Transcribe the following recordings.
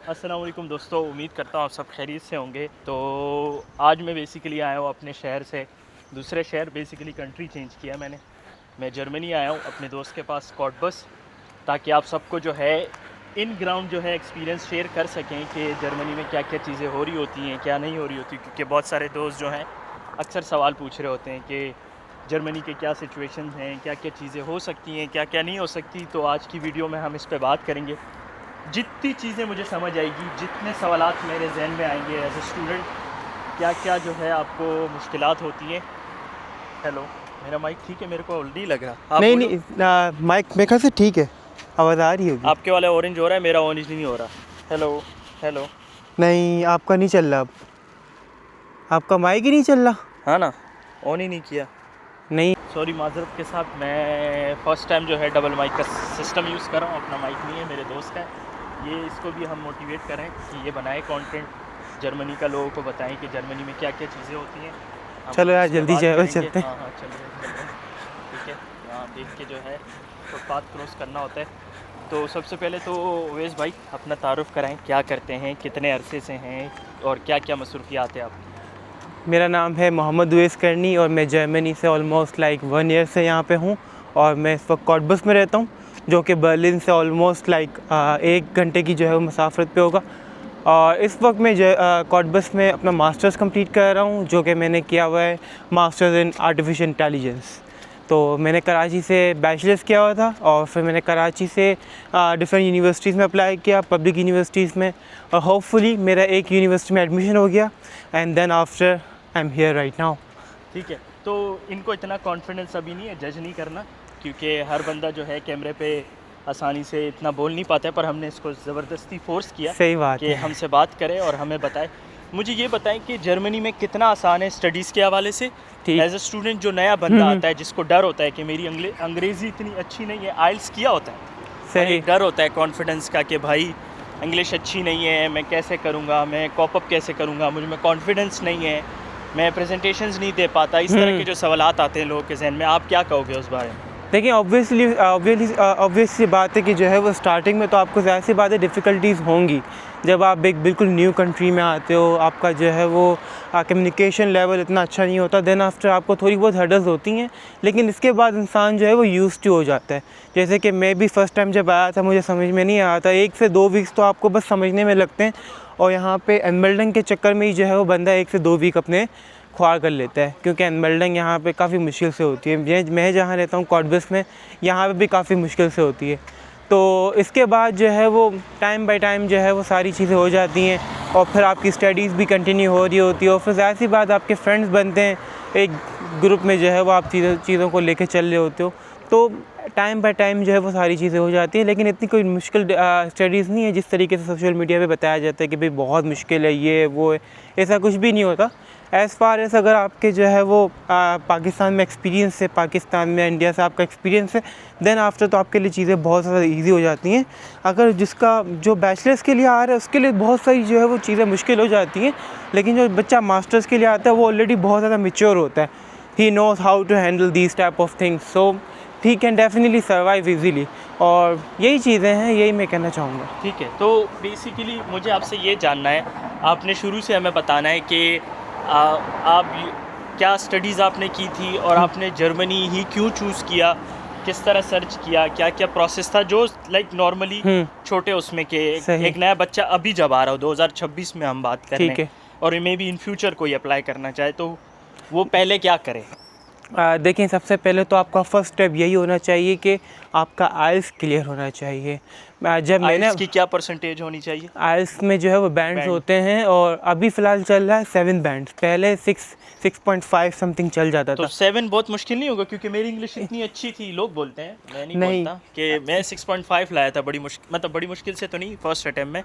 अस्सलाम वालेकुम दोस्तों, उम्मीद करता हूँ आप सब खैरियत से होंगे। तो आज मैं बेसिकली आया हूँ अपने शहर से दूसरे शहर, बेसिकली कंट्री चेंज किया मैंने। मैं जर्मनी आया हूँ अपने दोस्त के पास कॉटबस, ताकि आप सबको जो है इन ग्राउंड जो है एक्सपीरियंस शेयर कर सकें कि जर्मनी में क्या क्या चीज़ें हो रही होती हैं, क्या नहीं हो रही होती। क्योंकि बहुत सारे दोस्त जो हैं अक्सर सवाल पूछ रहे होते हैं कि जर्मनी के क्या सिचुएशन हैं, क्या क्या चीज़ें हो सकती हैं, क्या क्या नहीं हो सकती। तो आज की वीडियो में हम इस पर बात करेंगे। जितनी चीज़ें मुझे समझ आएगी, जितने सवालात मेरे जहन में आएंगे एज ए स्टूडेंट, क्या क्या जो है आपको मुश्किलात होती हैं। हेलो, मेरा माइक ठीक है? मेरे को ऑलरेडी लग रहा। आप नहीं बोलो। नहीं, माइक मेरे ख्याल से ठीक है, आवाज़ आ रही होगी। आपके वाला ऑरेंज हो रहा है, मेरा ऑरेंज नहीं हो रहा। Hello hello. नहीं, आपका नहीं चल रहा अब, आपका माइक ही नहीं चल रहा। हाँ ना, ऑन ही नहीं किया। नहीं, सॉरी, माजरत के साथ। मैं फ़र्स्ट टाइम जो है डबल माइक का सिस्टम यूज़ कर रहा हूँ। अपना माइक नहीं है, मेरे दोस्त का है। ये इसको भी हम मोटिवेट करें कि ये बनाए कंटेंट, जर्मनी का लोगों को बताएं कि जर्मनी में क्या क्या चीज़ें होती हैं। हम चलो यार इस पे जल्दी बात जो है करेंगे। चलते हैं। हाँ हाँ, चल रहे हैं। ठीक है, यहाँ देख के जो है फुटपाथ क्रॉस करना होता है। तो सबसे पहले तो अवैस भाई अपना तारुफ़ कराएं, क्या करते हैं, कितने अरसे से हैं और क्या क्या मसरूफियात है आपकी। मेरा नाम है मोहम्मद उवैस करनी और मैं जर्मनी से ऑलमोस्ट लाइक 1 ईयर से यहाँ पे हूँ। और मैं इस वक्त कॉटबस में रहता हूँ, जो कि बर्लिन से ऑलमोस्ट लाइक 1 घंटे की जो है वो मुसाफरत पे होगा। और इस वक्त मैं कॉटबस में अपना मास्टर्स कंप्लीट कर रहा हूँ, जो कि मैंने किया हुआ है मास्टर्स इन आर्टिफिशियल इंटेलिजेंस। तो मैंने कराची से बैचलर्स किया हुआ था और फिर मैंने कराची से डिफरेंट यूनिवर्सिटीज़ में अप्लाई किया, पब्लिक यूनिवर्सिटीज़ में, और होपफुली मेरा एक यूनिवर्सिटी में एडमिशन हो गया and then after I am here right now. ठीक है, तो इनको इतना कॉन्फिडेंस अभी नहीं है, जज नहीं करना, क्योंकि हर बंदा जो है कैमरे पे आसानी से इतना बोल नहीं पाता है। पर हमने इसको ज़बरदस्ती फ़ोर्स किया सही बात कि है। हमसे बात करे और हमें बताए। मुझे ये बताएं कि जर्मनी में कितना आसान है स्टडीज़ के हवाले से। ठीक। एज ए स्टूडेंट जो नया बंदा आता है, जिसको डर होता है कि मेरी अंग्रेज़ी इतनी अच्छी नहीं है, आइल्स किया होता है, और सही। एक डर होता है कॉन्फिडेंस का कि भाई इंग्लिश अच्छी नहीं है, मैं कैसे करूँगा, मैं कॉप अप कैसे करूँगा, मुझ में कॉन्फिडेंस नहीं है, मैं प्रेजेंटेशंस नहीं दे पाता। इस तरह के जो सवालात आते हैं लोगों के जहन में, आप क्या कहोगे उस बारे में? देखिए, ऑब्वियस सी बात है कि जो है वो स्टार्टिंग में तो आपको ज़ाहिर सी बात है डिफ़िकल्टीज़ होंगी। जब आप एक बिल्कुल न्यू कंट्री में आते हो, आपका जो है वो कम्युनिकेशन लेवल इतना अच्छा नहीं होता, देन आफ्टर आपको थोड़ी बहुत हर्डल्स होती हैं, लेकिन इसके बाद इंसान जो है वो यूज्ड टू हो जाता है। जैसे कि मैं भी फ़र्स्ट टाइम जब आया था, मुझे समझ में नहीं आया था, 1 से 2 वीक्स तो आपको बस समझने में लगते हैं, और यहाँ पे एनमेल्डिंग के चक्कर में ही जो है वो बंदा 1 से 2 वीक अपने ख्वार कर लेता है, क्योंकि एनमेल्डिंग यहाँ पे काफ़ी मुश्किल से होती है। मैं जहाँ रहता हूँ कॉटबस में, यहाँ पे भी काफ़ी मुश्किल से होती है। तो इसके बाद जो है वो टाइम बाय टाइम जो है वो सारी चीज़ें हो जाती हैं, और फिर आपकी स्टडीज़ भी कंटिन्यू हो रही होती है, और फिर ज़ाहिर सी बात आपके फ्रेंड्स बनते हैं, एक ग्रुप में जो है वो आप चीज़ों को लेके चल रहे होते हो, तो टाइम बाय टाइम जो है वो सारी चीज़ें हो जाती हैं। लेकिन इतनी कोई मुश्किल स्टडीज़ नहीं है जिस तरीके से सोशल मीडिया पे बताया जाता है कि भाई बहुत मुश्किल है, ये वो है। ऐसा कुछ भी नहीं होता। एज़ फार एज़ अगर आपके जो है वो पाकिस्तान में एक्सपीरियंस है, पाकिस्तान में इंडिया से आपका एक्सपीरियंस है, देन आफ्टर तो आपके लिए चीज़ें बहुत ज़्यादा ईजी हो जाती हैं। अगर जिसका जो बैचलर्स के लिए आ रहा है उसके लिए बहुत सारी जो है वो चीज़ें मुश्किल हो जाती हैं, लेकिन जो बच्चा मास्टर्स के लिए आता है वो ऑलरेडी बहुत ज़्यादा मैच्योर होता है। He knows how to handle these type of things, so he can definitely survive easily. और यही चीज़ें हैं, यही मैं कहना चाहूँगा। ठीक है, तो बेसिकली मुझे आपसे ये जानना है, आपने शुरू से हमें बताना है कि आप क्या स्टडीज़ आपने की थी और आपने जर्मनी ही क्यों चूज़ किया, किस तरह सर्च किया, क्या क्या प्रोसेस था जो लाइक नॉर्मली छोटे उसमें के एक नया बच्चा अभी जब आ रहा हो 2026 में हम बात कर रहे हैं, और मे बी इन फ्यूचर कोई अप्लाई करना चाहे तो वो पहले क्या करे? देखिए, सबसे पहले तो आपका फ़र्स्ट स्टेप यही होना चाहिए कि आपका आइल्स क्लियर होना चाहिए। जब मैंने आइल्स की क्या परसेंटेज होनी चाहिए? आइल्स में जो है वो बैंड्स होते हैं, और अभी फ़िलहाल चल रहा है 7 बैंड्स, पहले 6.5 समथिंग चल जाता तो था। 7 बहुत मुश्किल नहीं होगा? क्योंकि मेरी इंग्लिश इतनी अच्छी थी, लोग बोलते हैं, मैं नहीं बोलता कि मैं 6.5 लाया था। बड़ी मुश्किल से तो नहीं, फर्स्ट अटेम्प्ट में।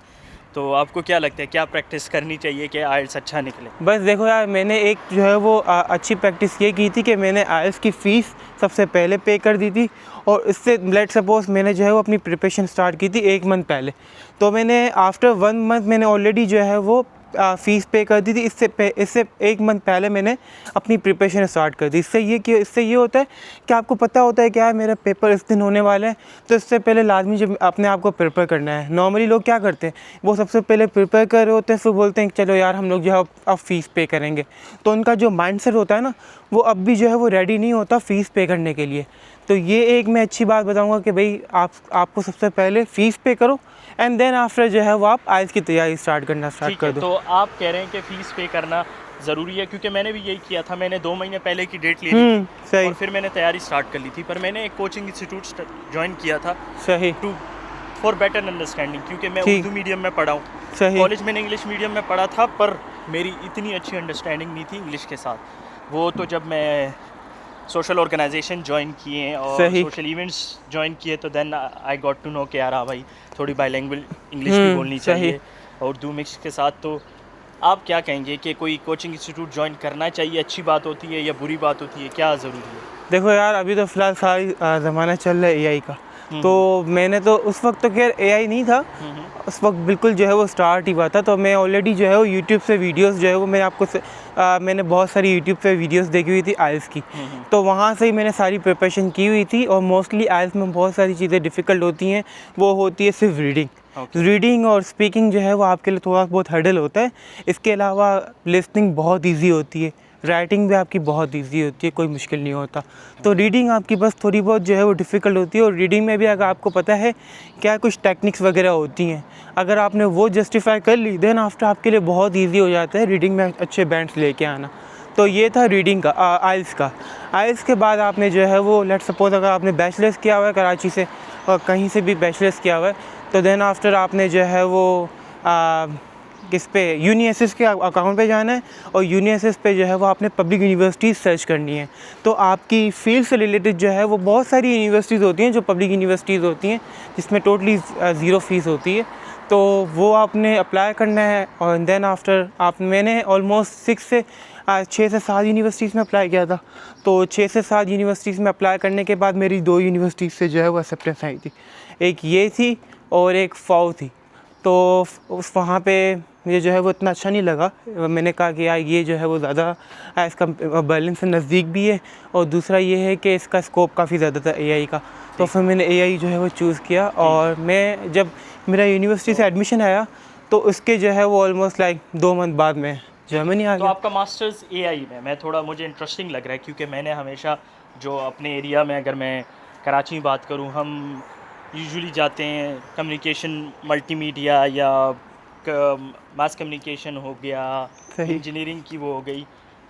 तो आपको क्या लगता है, क्या प्रैक्टिस करनी चाहिए कि आइल्स अच्छा निकले? बस देखो यार, मैंने एक जो है वो अच्छी प्रैक्टिस ये की थी कि मैंने आइल्स की फ़ीस सबसे पहले पे कर दी थी, और इससे लेट सपोज़ मैंने जो है वो अपनी प्रिपरेशन स्टार्ट की थी 1 मंथ पहले। तो मैंने आफ्टर 1 मंथ मैंने ऑलरेडी जो है वो फ़ीस पे कर दी थी, इससे 1 मंथ पहले मैंने अपनी प्रिपरेशन स्टार्ट कर दी। इससे ये होता है कि आपको पता होता है क्या है मेरा पेपर इस दिन होने वाला है, तो इससे पहले लाजमी जब अपने आप को प्रिपेयर करना है। नॉर्मली लोग क्या करते हैं, वो सबसे पहले प्रिपेयर कर रहे होते हैं, फिर बोलते हैं कि चलो यार हम लोग जो है अब फ़ीस पे करेंगे। तो उनका जो माइंडसेट होता है ना, वो अब भी जो है वो रेडी नहीं होता फ़ीस पे करने के लिए। तो ये एक मैं अच्छी बात बताऊंगा कि भाई आपको सबसे पहले फ़ीस पे करो एंड देन आफ्टर जो है वो आप आइल्स की तैयारी स्टार्ट कर दो। तो आप कह रहे हैं कि फ़ीस पे करना ज़रूरी है, क्योंकि मैंने भी यही किया था। मैंने 2 महीने पहले की डेट ले ली थी सही। और फिर मैंने तैयारी स्टार्ट कर ली थी। पर मैंने एक कोचिंग इंस्टीट्यूट ज्वाइन किया था सही फॉर बेटर अंडरस्टैंडिंग, क्योंकि मैं ठीक। उर्दू मीडियम में पढ़ा हूँ। सही। कॉलेज में इंग्लिश मीडियम में पढ़ा था, पर मेरी इतनी अच्छी अंडरस्टैंडिंग नहीं थी इंग्लिश के साथ। वो तो जब मैं सोशल ऑर्गेनाइजेशन ज्वाइन किए और सही। सोशल इवेंट्स ज्वाइन किए, तो then I got to know कि यार हाँ भाई, थोड़ी बाईलैंग्वेज इंग्लिश भी बोलनी चाहिए और उर्दू मिक्स के साथ। तो आप क्या कहेंगे कि कोई कोचिंग इंस्टीट्यूट ज्वाइन करना चाहिए, अच्छी बात होती है या बुरी बात होती है, क्या ज़रूरी है? देखो यार, अभी तो फ़िलहाल सारी ज़माना चल रहा है एआई का। तो मैंने तो उस वक्त तो खैर एआई नहीं था, उस वक्त बिल्कुल जो है वो स्टार्ट ही हुआ था। तो मैं ऑलरेडी जो है वो यूट्यूब से वीडियोस जो है वो मैंने बहुत सारी यूट्यूब पे वीडियोस देखी हुई थी आइल्स की। तो वहाँ से ही मैंने सारी प्रिपरेशन की हुई थी। और मोस्टली आइल्स में बहुत सारी चीज़ें डिफ़िकल्ट होती हैं, वो होती है सिर्फ रीडिंग और स्पीकिंग जो है वो आपके लिए थोड़ा बहुत हर्डल होता है। इसके अलावा लिसनिंग बहुत ईजी होती है, राइटिंग भी आपकी बहुत इजी होती है, कोई मुश्किल नहीं होता। तो रीडिंग आपकी बस थोड़ी बहुत जो है वो डिफ़िकल्ट होती है। और रीडिंग में भी अगर आपको पता है क्या कुछ टेक्निक्स वगैरह होती हैं, अगर आपने वो जस्टिफाई कर ली, देन आफ्टर आपके लिए बहुत इजी हो जाता है रीडिंग में अच्छे बैंड्स लेके आना। तो ये था रीडिंग का आइल्स का। आइल्स के बाद आपने जो है वो लेट्स सपोज अगर आपने बैचलर्स किया हुआ है कराची से और कहीं से भी बैचलर्स किया हुआ है, तो देन आफ्टर आपने जो है वो किस पे यूनिएसिस के अकाउंट पे जाना है और यूनिएसिस पे जो है वो आपने पब्लिक यूनिवर्सिटीज़ सर्च करनी है। तो आपकी फील्ड से रिलेटेड जो है वो बहुत सारी यूनिवर्सिटीज़ होती हैं जो पब्लिक यूनिवर्सिटीज़ होती हैं, जिसमें टोटली ज़ीरो फीस होती है। तो वो आपने अप्लाई करना है और देन आफ्टर मैंने ऑलमोस्ट 6 से 7 यूनिवर्सिटीज़ में अप्लाई किया था। तो 6 से 7 यूनिवर्सिटीज़ में अप्लाई करने के बाद मेरी 2 यूनिवर्सिटीज़ से जो है वो एक्सेप्टेंस आई थी, एक ये थी और एक फाउ थी। तो उस वहाँ पे मुझे जो है वो इतना अच्छा नहीं लगा। मैंने कहा कि यार ये जो है वो ज़्यादा इसका बर्लिन से नज़दीक भी है और दूसरा ये है कि इसका स्कोप काफ़ी ज़्यादा था एआई का। तो फिर मैंने एआई जो है वो चूज़ किया। और मैं जब मेरा यूनिवर्सिटी से एडमिशन आया तो उसके जो है वो ऑलमोस्ट लाइक 2 मंथ बाद में जर्मनी आ तो गया। आपका मास्टर्स एआई में मुझे इंटरेस्टिंग लग रहा है, क्योंकि मैंने हमेशा जो अपने एरिया में, अगर मैं कराची में बात करूं, हम यूजुअली जाते हैं कम्युनिकेशन मल्टीमीडिया या मास कम्युनिकेशन हो गया, इंजीनियरिंग की वो हो गई।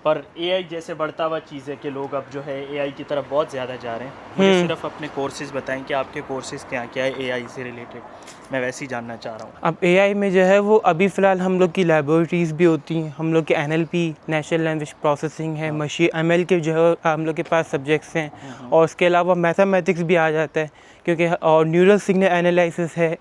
पर एआई जैसे बढ़ता हुआ चीज़ है कि लोग अब जो है एआई की तरफ बहुत ज़्यादा जा रहे हैं। मुझे सिर्फ अपने कोर्सेज़ बताएं कि आपके कोर्सेज़ क्या क्या है एआई से रिलेटेड, मैं वैसे ही जानना चाह रहा हूँ। अब एआई में जो है वो अभी फ़िलहाल हम लोग की लैबोरेटरीज़ भी होती हैं, हम लोग के एनएलपी नेचुरल लैंग्वेज प्रोसेसिंग है, मशीन एमएल के जो है हम लोग के पास सब्जेक्ट्स हैं। और उसके अलावा मैथमेटिक्स भी आ जाता है, क्योंकि और न्यूरल सिग्नल एनालिसिस है।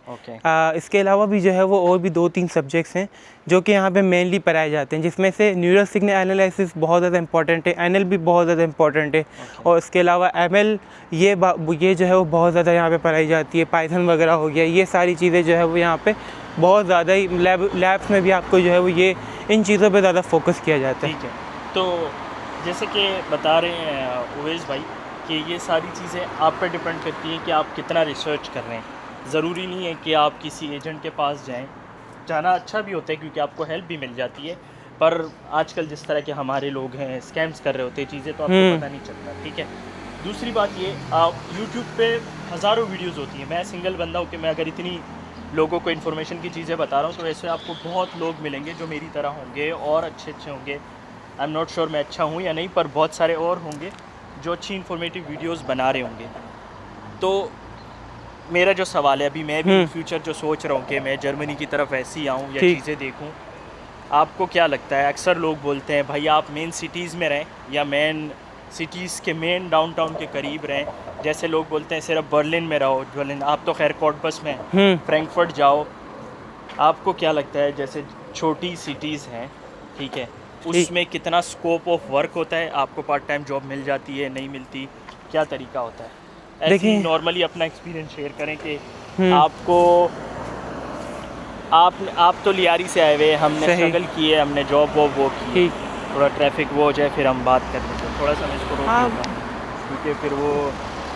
इसके अलावा भी जो है वो और भी 2-3 सब्जेक्ट्स हैं जो कि यहाँ पे मेनली पढ़ाए जाते हैं, जिसमें से न्यूरल सिग्नल एनालिसिस बहुत ज़्यादा इंपॉर्टेंट है, एनएल भी बहुत ज़्यादा इंपॉर्टेंट है। और इसके अलावा एमएल ये जो है वो बहुत ज़्यादा यहाँ पे पढ़ाई जाती है, पाइथन वगैरह हो गया, ये सारी चीज़ें जो है वो यहाँ पे बहुत ज़्यादा ही लैब्स में भी आपको जो है वो ये इन चीज़ों पे ज़्यादा फोकस किया जाता है। ठीक है, तो जैसे कि बता रहे हैं उवैस भाई कि ये सारी चीज़ें आप पर डिपेंड करती हैं कि आप कितना रिसर्च कर रहे हैं। ज़रूरी नहीं है कि आप किसी एजेंट के पास जाएं, जाना अच्छा भी होता है क्योंकि आपको हेल्प भी मिल जाती है, पर आजकल जिस तरह के हमारे लोग हैं स्कैम्स कर रहे होते हैं चीज़ें, तो आपको पता नहीं चलता। ठीक है, दूसरी बात ये, आप यूट्यूब पे हज़ारों वीडियोज़ होती हैं। मैं सिंगल बंदा हूँ कि मैं अगर इतनी लोगों को इन्फॉर्मेशन की चीज़ें बता रहा हूँ, तो वैसे आपको बहुत लोग मिलेंगे जो मेरी तरह होंगे और अच्छे होंगे। आई एम नॉट श्योर मैं अच्छा हूँ या नहीं, पर बहुत सारे और होंगे जो अच्छी इन्फॉर्मेटिव वीडियोस बना रहे होंगे। तो मेरा जो सवाल है, अभी मैं भी फ्यूचर जो सोच रहा हूँ कि मैं जर्मनी की तरफ ऐसे ही आऊँ या चीज़ें देखूँ, आपको क्या लगता है? अक्सर लोग बोलते हैं भाई आप मेन सिटीज़ में रहें या मेन सिटीज़ के मेन डाउनटाउन के करीब रहें। जैसे लोग बोलते हैं सिर्फ बर्लिन में रहो, बर्लिन, आप तो खैर कोटबस में, फ्रैंकफर्ट जाओ। आपको क्या लगता है जैसे छोटी सिटीज़ हैं, ठीक है, उसमें कितना स्कोप ऑफ वर्क होता है? आपको पार्ट टाइम जॉब मिल जाती है, नहीं मिलती, क्या तरीका होता है? ऐसे ही नॉर्मली अपना एक्सपीरियंस शेयर करें कि आपको आप तो लियारी से आए हुए हैं, हमने सही। स्ट्रगल की है, हमने जॉब वो की है। ठीक। थोड़ा ट्रैफिक वो हो जाए फिर हम बात कर लेते हैं, थोड़ा सा मैं इसको रोक हाँ। लेता हूँ क्योंकि फिर वो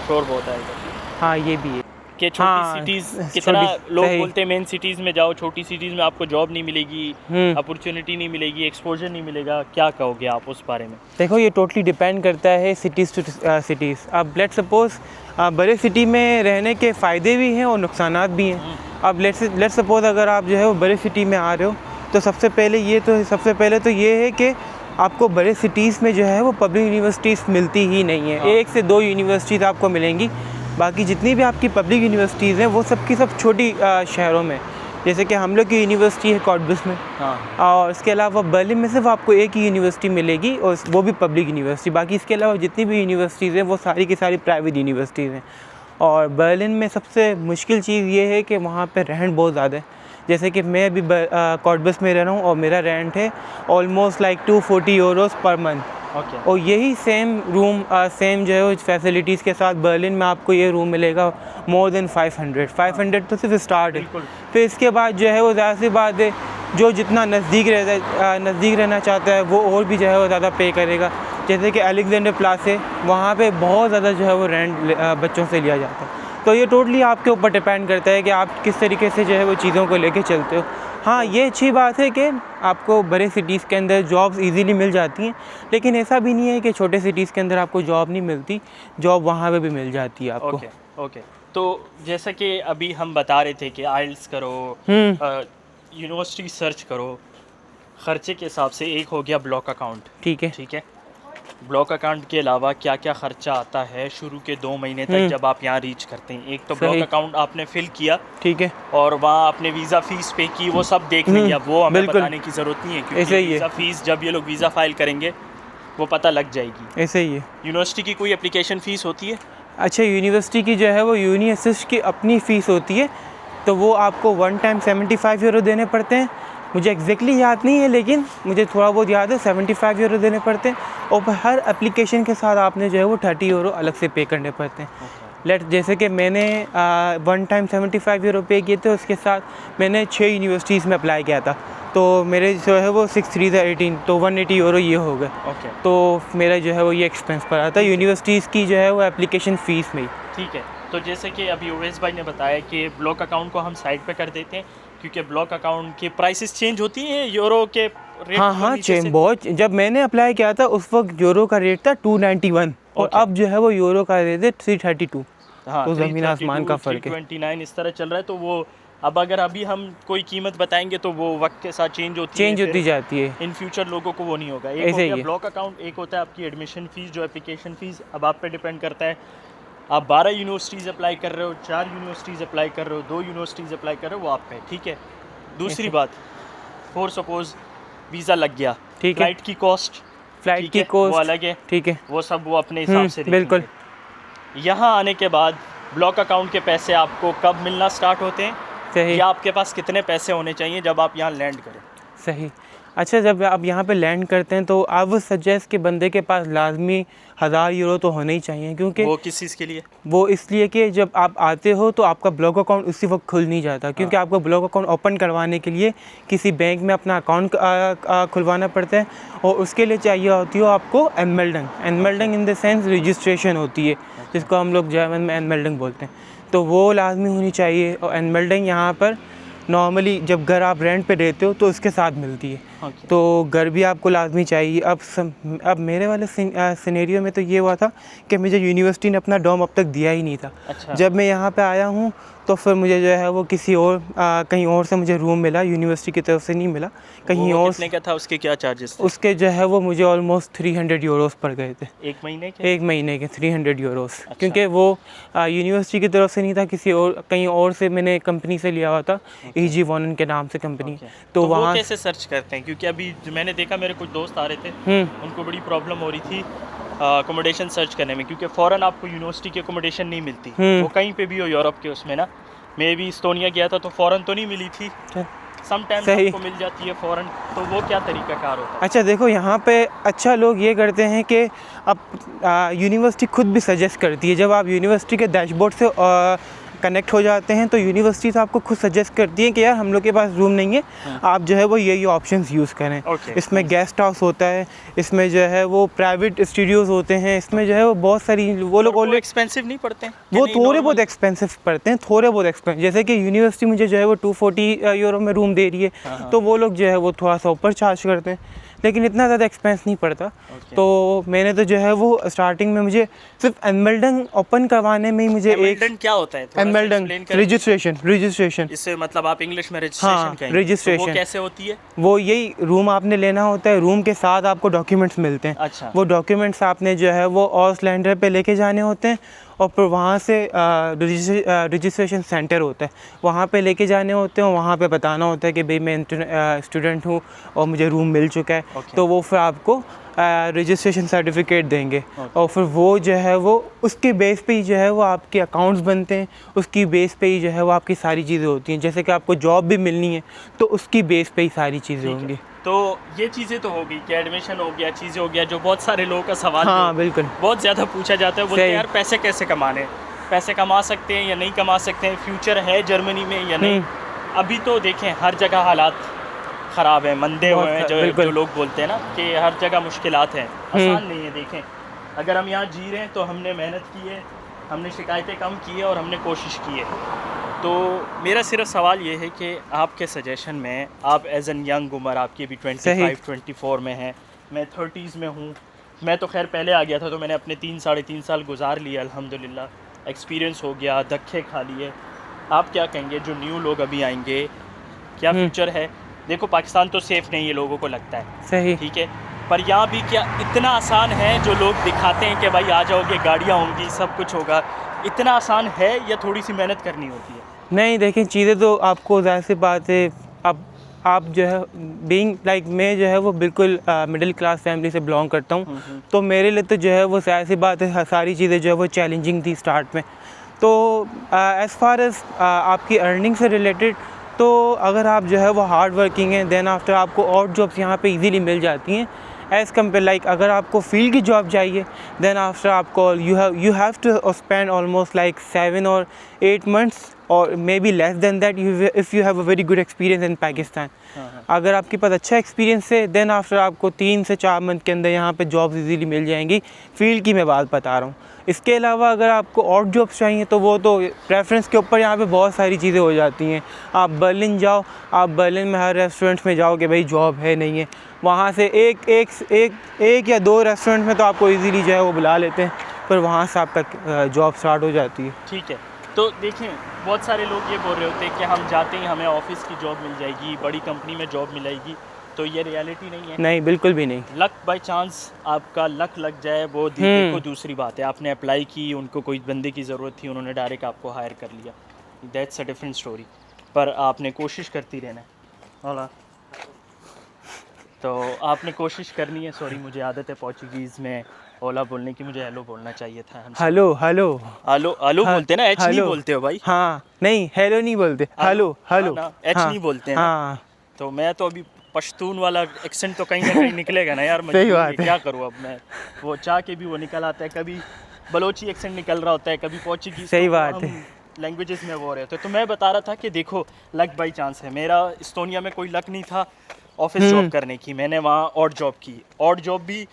शोर बहुत आएगा। हाँ ये भी है कि छोटी हाँ, सिटीज़ कितना लोग सही। बोलते हैं मेन सिटीज़ में जाओ, छोटी सिटीज़ में आपको जॉब नहीं मिलेगी, अपॉर्चुनिटी नहीं मिलेगी, एक्सपोजर नहीं मिलेगा, क्या कहोगे आप उस बारे में? देखो ये टोटली डिपेंड करता है सिटीज़ टू सिटीज़। अब लेट्स सपोज़ बड़े सिटी में रहने के फ़ायदे भी हैं और नुकसानात भी हैं। अब लेट्स सपोज़ अगर आप जो है वो बड़े सिटी में आ रहे हो तो सबसे पहले तो ये है कि आपको बड़े सिटीज़ में जो है वो पब्लिक यूनिवर्सिटीज़ मिलती ही नहीं है। 1 से 2 यूनिवर्सिटीज़ आपको मिलेंगी, बाकी जितनी भी आपकी पब्लिक यूनिवर्सिटीज़ हैं वो सब की सब छोटी शहरों में। जैसे कि हम लोग की यूनिवर्सिटी है कॉटबस में, और इसके अलावा बर्लिन में सिर्फ आपको एक ही यूनिवर्सिटी मिलेगी और वो भी पब्लिक यूनिवर्सिटी। बाकी इसके अलावा जितनी भी यूनिवर्सिटीज़ हैं वो सारी की सारी प्राइवेट यूनिवर्सिटीज़ हैं। और बर्लिन में सबसे मुश्किल चीज़ ये है कि वहाँ पे रेंट बहुत ज़्यादा है। जैसे कि मैं अभी कॉटबस में रह रहा हूँ और मेरा रेंट है almost like 240 Euros per month. और यही सेम रूम सेम जो है वो फैसिलिटीज़ के साथ बर्लिन में आपको ये रूम मिलेगा मोर देन 500 तो सिर्फ स्टार्ट है। फिर इसके बाद जो है वो ज़्यादा सी बात है, जो जितना नज़दीक रहना चाहता है वो और भी जो है वो ज़्यादा पे करेगा। जैसे कि अलेक्जेंडर प्लास है, वहाँ पे बहुत ज़्यादा जो है वो रेंट बच्चों से लिया जाता है। तो ये टोटली आपके ऊपर डिपेंड करता है कि आप किस तरीके से जो है वो चीज़ों को लेके चलते हो। हाँ ये अच्छी बात है कि आपको बड़े सिटीज़ के अंदर जॉब्स इजीली मिल जाती हैं, लेकिन ऐसा भी नहीं है कि छोटे सिटीज़ के अंदर आपको जॉब नहीं मिलती, जॉब वहाँ पे भी मिल जाती है आपको। ओके। तो जैसा कि अभी हम बता रहे थे कि आइल्स करो, यूनिवर्सिटी सर्च करो, ख़र्चे के हिसाब से एक हो गया ब्लॉक अकाउंट। ठीक है। ब्लॉक अकाउंट के अलावा क्या क्या ख़र्चा आता है शुरू के 2 महीने तक जब आप यहाँ रीच करते हैं? एक तो ब्लॉक अकाउंट आपने फिल किया, ठीक है, और वहाँ आपने वीज़ा फ़ीस पे की, वो सब देख लिया, वो हमें बताने की ज़रूरत नहीं है क्योंकि वीज़ा फ़ीस जब ये लोग वीज़ा फ़ाइल करेंगे वो पता लग जाएगी। ऐसे ही है। यूनिवर्सिटी की कोई एप्लीकेशन फ़ीस होती है? अच्छा, यूनिवर्सिटी की जो है वो यूनी असिस्ट की अपनी फ़ीस होती है, तो वो आपको वन टाइम 75 यूरो देने पड़ते हैं। मुझे एग्जैक्टली याद नहीं है लेकिन मुझे थोड़ा बहुत याद है 75 यूरो देने पड़ते हैं। और हर एप्लीकेशन के साथ आपने जो है वो 30 यूरो अलग से पे करने पड़ते हैं। जैसे कि मैंने वन टाइम 75 यूरो पे किए थे, उसके साथ मैंने 6 यूनिवर्सिटीज़ में अप्लाई किया था, तो मेरे जो है वो 6 3 18 तो 180 यूरो ये हो गए। तो मेरा जो है वो ये एक्सपेंस पड़ा था यूनिवर्सिटीज़ की जो है वो एप्लीकेशन फ़ीस में ही। ठीक है। तो जैसे कि अभी उवैस भाई ने बताया कि ब्लॉक अकाउंट को हम साइड पे कर देते हैं क्योंकि ब्लॉक अकाउंट की प्राइसेस चेंज होती हैं यूरो के रेट। हाँ बहुत। जब मैंने अप्लाई किया था उस वक्त यूरो का रेट था 291 और अब जो है वो यूरो का रेट है 332। तो ज़मीन आसमान का फ़र्क है। 329 इस तरह चल रहा है। तो वो अब अगर अभी हम कोई कीमत बताएंगे तो वो वक्त के साथ चेंज होती जाती है। इन फ्यूचर लोगों को वो नहीं होगा। एक हो गया ब्लॉक अकाउंट, एक होता है आपकी एडमिशन फ़ीस जो एप्लीकेशन फ़ीस। अब आप पे डिपेंड करता है आप 12 यूनिवर्सिटीज़ अप्लाई कर रहे हो, 4 यूनिवर्सिटीज़ अप्लाई कर रहे हो, 2 यूनिवर्सिटीज़ अप्लाई कर रहे हो, वो आप पे। ठीक है। दूसरी बात, फॉर सपोज़ वीज़ा लग गया, फ्लाइट की कॉस्ट वो अलग है। ठीक है, वो सब वो अपने हिसाब से बिल्कुल। यहाँ आने के बाद ब्लॉक अकाउंट के पैसे आपको कब मिलना स्टार्ट होते हैं? सही। या आपके पास कितने पैसे होने चाहिए जब आप यहाँ लैंड करें? सही। अच्छा, जब आप यहाँ पे लैंड करते हैं तो आप सजेस्ट कि बंदे के पास लाजमी 1000 यूरो तो होने ही चाहिए, क्योंकि वो किस चीज़ के लिए? वो इसलिए कि जब आप आते हो तो आपका ब्लॉक अकाउंट उसी वक्त खुल नहीं जाता, क्योंकि आपको ब्लॉक अकाउंट ओपन करवाने के लिए किसी बैंक में अपना अकाउंट खुलवाना पड़ता है और उसके लिए चाहिए होती हो आपको एनमेल्डिंग इन द सेंस रजिस्ट्रेशन होती है, जिसको हम लोग जर्मन में एनमेल्डिंग बोलते हैं। तो वो लाजमी होनी चाहिए। और एनमेल्डिंग यहाँ पर नॉर्मली जब घर आप रेंट पे रहते हो तो उसके साथ मिलती है। तो घर भी आपको लाजमी चाहिए। अब मेरे वाले सिनेरियो में तो ये हुआ था कि मुझे यूनिवर्सिटी ने अपना डॉम अब तक दिया ही नहीं था। अच्छा। जब मैं यहाँ पे आया हूँ तो फिर मुझे जो है वो किसी और कहीं और से मुझे रूम मिला, यूनिवर्सिटी की तरफ से नहीं मिला, कहीं और। कितने का था? उसके क्या चार्जेस थे? उसके जो है वो मुझे ऑलमोस्ट 300 यूरोस पड़ गए थे। एक महीने के 300 यूरोस। अच्छा। क्योंकि वो यूनिवर्सिटी की तरफ से नहीं था, किसी और कहीं और से मैंने कंपनी से लिया हुआ था, EG वॉनन के नाम से कंपनी। तो वहाँ कैसे सर्च करते हैं? क्योंकि अभी मैंने देखा मेरे कुछ दोस्त आ रहे थे, उनको बड़ी प्रॉब्लम हो रही थी अकोमोडेशन सर्च करने में, क्योंकि फ़ौरन आपको यूनिवर्सिटी की अकोमोडेशन नहीं मिलती। वो कहीं पे भी हो यूरोप के उसमें ना, मैं भी इस्टोनिया गया था तो फ़ौरन तो नहीं मिली थी, समटाइम्स आपको मिल जाती है फ़ौरन। तो वो क्या तरीक़ाकार होता है? अच्छा देखो, यहाँ पे अच्छा लोग ये करते हैं कि अब यूनिवर्सिटी खुद भी सजेस्ट करती है। जब आप यूनिवर्सिटी के डैशबोर्ड से कनेक्ट हो जाते हैं तो यूनिवर्सिटीज़ आपको खुद सजेस्ट करती हैं कि यार हम लोग के पास रूम नहीं है, आप जो है वो ये ऑप्शंस यूज़ करें। इसमें गेस्ट हाउस होता है, इसमें जो है वो प्राइवेट स्टूडियोज़ होते हैं, इसमें जो है वो बहुत सारी वो लोग ऑलरेडी एक्सपेंसिव नहीं पड़ते हैं, वो थोड़े बहुत एक्सपेंसिव पड़ते हैं, थोड़े बहुत एक्सपेंसिव। जैसे कि यूनिवर्सिटी मुझे जो है वो 240 यूरो में रूम दे रही है, तो वो लोग जो है वो थोड़ा सा ऊपर चार्ज करते हैं, लेकिन इतना ज़्यादा एक्सपेंस नहीं पड़ता। तो मैंने तो जो है वो स्टार्टिंग में मुझे सिर्फ एम्बेल्डन ओपन करवाने में ही मुझे एम्बेल्डन क्या होता है? एम्बेल्डन रजिस्ट्रेशन इससे मतलब आप इंग्लिश में रजिस्ट्रेशन कहेंगे। रजिस्ट्रेशन वो कैसे होती है? वो यही रूम आपने लेना होता है, रूम के साथ आपको डॉक्यूमेंट्स मिलते हैं। अच्छा। वो डॉक्यूमेंट्स आपने जो है वो ऑसलैंडर पे लेके जाने होते हैं और फिर वहाँ से रजिस्ट्रेशन सेंटर होता है, वहाँ पे लेके जाने होते हैं और वहाँ पे बताना होता है कि भाई मैं स्टूडेंट हूँ और मुझे रूम मिल चुका है। तो वो फिर आपको रजिस्ट्रेशन सर्टिफिकेट देंगे और फिर वो जो है वो उसके बेस पे ही जो है वो आपके अकाउंट्स बनते हैं, उसकी बेस पे ही जो है वो आपकी सारी चीज़ें होती हैं। जैसे कि आपको जॉब भी मिलनी है तो उसकी बेस पे ही सारी चीज़ें होंगी। तो ये चीज़ें तो हो गई कि एडमिशन हो गया, चीज़ें हो गया, जो बहुत सारे लोगों का सवाल हाँ बिल्कुल बहुत ज़्यादा पूछा जाता है। बोलते हैं यार पैसे कैसे कमाने, पैसे कमा सकते हैं या नहीं कमा सकते हैं, फ्यूचर है जर्मनी में या नहीं। अभी तो देखें हर जगह हालात ख़राब है, मंदे हुए हैं, जो लोग बोलते हैं ना कि हर जगह मुश्किलात हैं, आसान नहीं है। देखें अगर हम यहाँ जी रहे हैं तो हमने मेहनत की है, हमने शिकायतें कम की है और हमने कोशिश की है। तो मेरा सिर्फ सवाल ये है कि आपके सजेशन में, आप एज़ एन यंग उमर, आपकी भी 25-24 में है, मैं 30s में हूँ। मैं तो खैर पहले आ गया था, तो मैंने अपने 3-3.5 साल गुजार लिए अल्हम्दुलिल्लाह, एक्सपीरियंस हो गया, धक्के खा लिए। आप क्या कहेंगे जो न्यू लोग अभी आएंगे, क्या फ्यूचर है? देखो पाकिस्तान तो सेफ़ नहीं है, लोगों को लगता है, सही ठीक है, पर यहाँ भी क्या इतना आसान है जो लोग दिखाते हैं कि भाई आ जाओगे, गाड़ियाँ होंगी, सब कुछ होगा, इतना आसान है या थोड़ी सी मेहनत करनी होती है? नहीं देखें, चीज़ें तो आपको ज़ाहिर सी बात है, अब आप जो है बीइंग लाइक मैं जो है वो बिल्कुल मिडिल क्लास फैमिली से बिलोंग करता हूँ, तो मेरे लिए तो जो है वो ज़ाहिर सी बात है सारी चीज़ें जो है वो चैलेंजिंग थी स्टार्ट में। तो एज़ फार एज़ आपकी अर्निंग से रिलेटेड, तो अगर आप जो है वो हार्ड वर्किंग हैं, देन आफ्टर आपको और जॉब्स यहाँ पे इजीली मिल जाती हैं एज़ कम्पेयर। लाइक अगर आपको फील्ड की जॉब चाहिए, देन आफ्टर आपको you have to spend almost like 7 or 8 months और maybe less than that if you have a very good experience in Pakistan. अगर आपके पास अच्छा एक्सपीरियंस है, देन आफ्टर आपको 3 से 4 मंथ के अंदर यहाँ पे जॉब्स इजीली मिल जाएंगी, फील्ड की मैं बात बता रहा हूँ। इसके अलावा अगर आपको और जॉब्स चाहिए तो वो तो प्रेफरेंस के ऊपर यहाँ पे बहुत सारी चीज़ें हो जाती हैं। आप बर्लिन जाओ, आप बर्लिन में हर रेस्टोरेंट्स में जाओ कि भाई जॉब है नहीं है, वहाँ से एक या 2 रेस्टोरेंट में तो आपको इजीली जो है वो बुला लेते हैं, पर वहाँ से आपका जॉब स्टार्ट हो जाती है। ठीक है, तो देखें बहुत सारे लोग ये बोल रहे होते हैं कि हम जाते ही हमें ऑफिस की जॉब मिल जाएगी, बड़ी कंपनी में जॉब मिलेगी, तो ये रियलिटी नहीं है। नहीं, बिल्कुल भी नहीं। लक बाय चांस आपका लक लग जाए वो देखो दूसरी बात है। आपने अप्लाई की, उनको कोई बंदे की ज़रूरत थी, उन्होंने डायरेक्ट आपको हायर कर लिया, दैट्स अ डिफरेंट स्टोरी। पर आपने कोशिश करती रहना है। होला तो आपने कोशिश करनी है। सॉरी, मुझे आदत है पोर्चुगीज़ में ओला बोलने की, मुझे हेलो बोलना चाहिए था। हेलो हेलो हेलो हेलो बोलते हैं ना, एच नहीं बोलते हो भाई? हाँ, नहीं हेलो नहीं बोलते, हेलो हेलो, एच नहीं बोलते हैं ना। तो मैं तो अभी पश्तून वाला एक्सेंट तो कहीं ना कहीं निकलेगा ना यार, सही बात है। क्या करूँ अब मैं, वो चाह के भी वो निकल आता है, कभी बलोची एक्सेंट निकल रहा होता है, कभी पोर्चुगीज़। सही बात है, लैंग्वेजेस में वो रहे थे। तो मैं बता रहा था कि देखो लक बाई चांस है। मेरा इस्टोनिया में कोई लक नहीं था ऑफिस जॉब करने की, मैंने वहाँ और जॉब की। और जॉब भी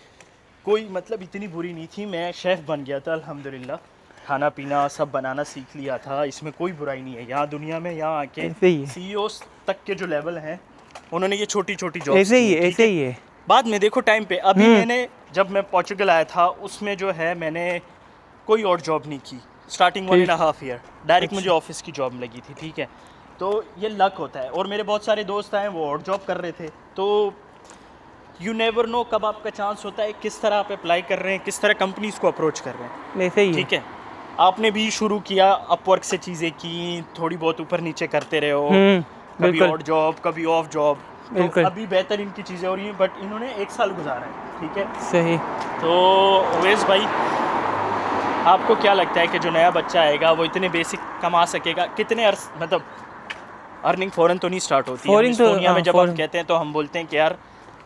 कोई मतलब इतनी बुरी नहीं थी, मैं शेफ़ बन गया था अल्हम्दुलिल्लाह, खाना पीना सब बनाना सीख लिया था, इसमें कोई बुराई नहीं है। यहाँ दुनिया में यहाँ आके CEOs तक के जो लेवल हैं, उन्होंने ये छोटी छोटी जॉब ऐसे ही है। बाद में देखो टाइम पे, अभी मैंने जब मैं पोर्चुगल आया था उसमें जो है मैंने कोई और जॉब नहीं की, स्टार्टिंग 1.5 ईयर डायरेक्ट मुझे ऑफिस की जॉब लगी थी, ठीक है। तो ये लक होता है। और मेरे बहुत सारे दोस्त आए वो और जॉब कर रहे थे, तो यू नेवर नो कब आपका चांस होता है, किस तरह आप अप्लाई कर रहे हैं, किस तरह कंपनीज को अप्रोच कर रहे हैं, ऐसे ही ठीक है। आपने भी शुरू किया, अपवर्क से चीज़ें की, थोड़ी बहुत ऊपर नीचे करते रहे हो, कभी और जॉब कभी ऑफ जॉब, तो अभी बेहतर इनकी चीज़ें हो रही हैं। बट इन्होंने 1 साल गुजारा है, ठीक है, सही। तो ओवैस भाई आपको क्या लगता है कि जो नया बच्चा आएगा वो इतने बेसिक कमा सकेगा? कितने मतलब अर्निंग फ़ौरन तो नहीं स्टार्ट होती है। दुनिया में जब हम कहते हैं तो हम बोलते हैं कि यार